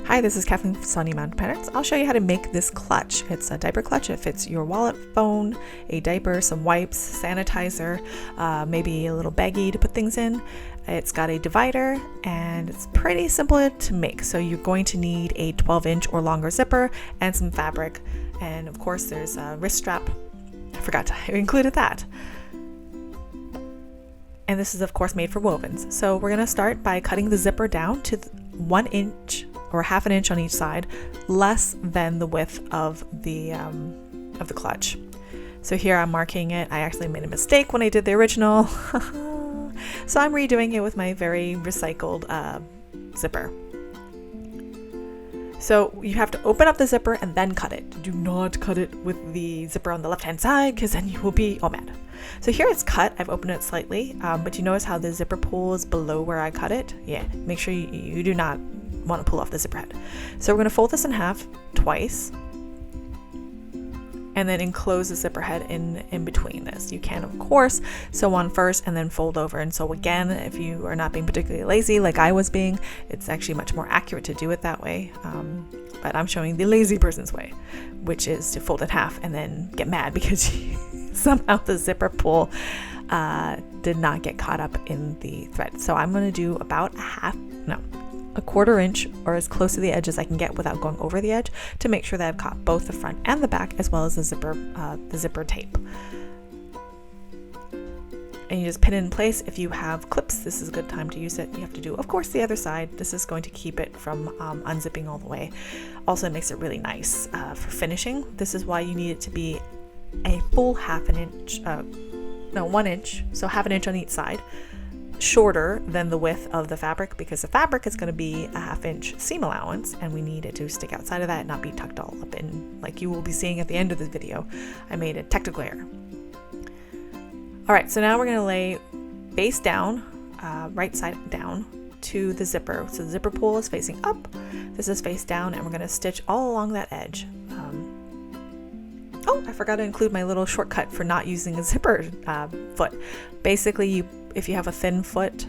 Hi, this is Kathleen from Sunny Mountain Patterns. I'll show you how to make this clutch. It's a diaper clutch. It fits your wallet, phone, a diaper, some wipes, sanitizer, maybe a little baggie to put things in. It's got a divider and it's pretty simple to make. So you're going to need a 12-inch or longer zipper and some fabric. And of course there's a wrist strap. I forgot to include that. And this is of course made for wovens. So we're going to start by cutting the zipper down to 1 inch or half an inch on each side, less than the width of the clutch. So here I'm marking it. I actually made a mistake when I did the original. So I'm redoing it with my very recycled zipper. So you have to open up the zipper and then cut it. Do not cut it with the zipper on the left-hand side because then you will be all mad. So here it's cut. I've opened it slightly, but you notice how the zipper pull is below where I cut it? Yeah, make sure you do not want to pull off the zipper head. So we're going to fold this in half twice and then enclose the zipper head in between this. You can of course sew on first and then fold over and sew again. If you are not being particularly lazy like I was being, it's actually much more accurate to do it that way. But I'm showing the lazy person's way, which is to fold it half and then get mad because somehow the zipper pull did not get caught up in the thread. So I'm going to do about a quarter inch or as close to the edge as I can get without going over the edge to make sure that I've caught both the front and the back as well as the zipper tape. And you just pin it in place. If you have clips, this is a good time to use it. You have to do, of course, the other side. This is going to keep it from unzipping all the way. Also, it makes it really nice for finishing. This is why you need it to be a full 1 inch, so half an inch on each side, shorter than the width of the fabric, because the fabric is going to be a 1/2 inch seam allowance and we need it to stick outside of that and not be tucked all up in, like you will be seeing at the end of this video. I made a technical error. Alright, so now we're going to lay face down, right side down to the zipper. So the zipper pull is facing up, this is face down, and we're going to stitch all along that edge. Oh, I forgot to include my little shortcut for not using a zipper foot. Basically, if you have a thin foot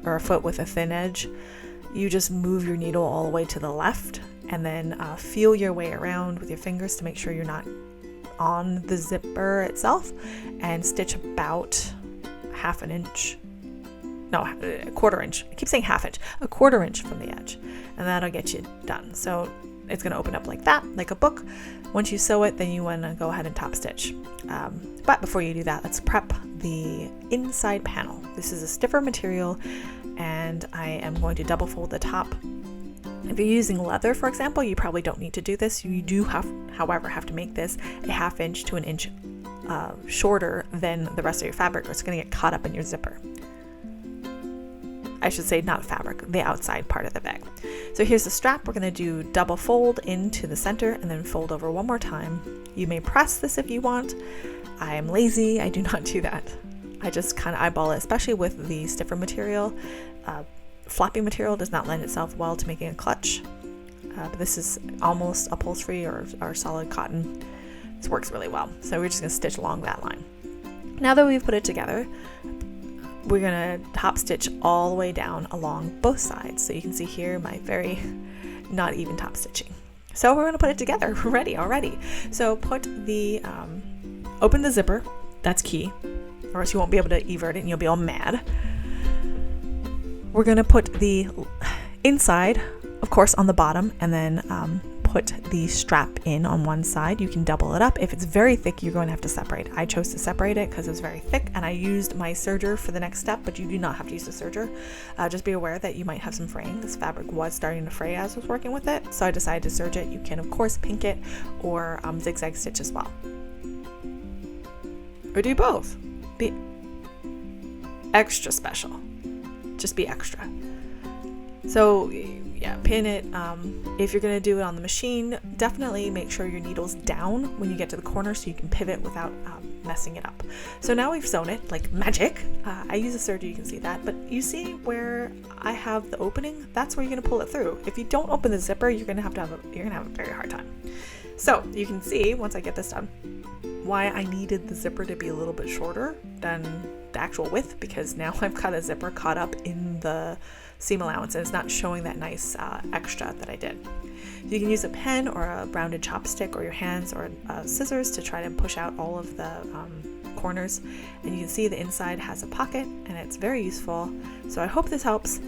or a foot with a thin edge, you just move your needle all the way to the left and then feel your way around with your fingers to make sure you're not on the zipper itself, and stitch about a quarter inch. I keep saying 1/2 inch, a quarter inch from the edge, and that'll get you done. So it's going to open up like that, like a book. Once you sew it, then you want to go ahead and top stitch. But before you do that, let's prep the inside panel. This is a stiffer material and I am going to double fold the top. If you're using leather, for example, you probably don't need to do this. You do however, have to make this a 1/2 inch to 1 inch shorter than the rest of your fabric, or it's going to get caught up in your zipper. I should say not fabric, the outside part of the bag. So here's the strap. We're going to do double fold into the center and then fold over one more time. You may press this if you want. I am lazy. I do not do that. I just kind of eyeball it, especially with the stiffer material. Floppy material does not lend itself well to making a clutch. But this is almost upholstery or solid cotton. This works really well. So we're just going to stitch along that line. Now that we've put it together, we're going to top stitch all the way down along both sides. So you can see here my very not even top stitching. So we're going to put it together. We're ready already. So put the, open the zipper. That's key, or else you won't be able to evert it and you'll be all mad. We're going to put the inside, of course, on the bottom, and then put the strap in on one side. You can double it up. If it's very thick, you're going to have to separate. I chose to separate it because it was very thick, and I used my serger for the next step, but you do not have to use the serger. Just be aware that you might have some fraying. This fabric was starting to fray as I was working with it, so I decided to serge it. You can, of course, pink it or zigzag stitch as well. Or do both. Be extra special. Just be extra. So yeah, pin it. If you're going to do it on the machine, definitely make sure your needle's down when you get to the corner so you can pivot without messing it up. So now we've sewn it like magic. I use a serger, you can see that, but you see where I have the opening? That's where you're going to pull it through. If you don't open the zipper, you're going to have a very hard time. So you can see, once I get this done, why I needed the zipper to be a little bit shorter than the actual width, because now I've got a zipper caught up in the seam allowance, and it's not showing that nice extra that I did. So you can use a pen or a rounded chopstick or your hands or scissors to try to push out all of the corners, and you can see the inside has a pocket and it's very useful. So I hope this helps.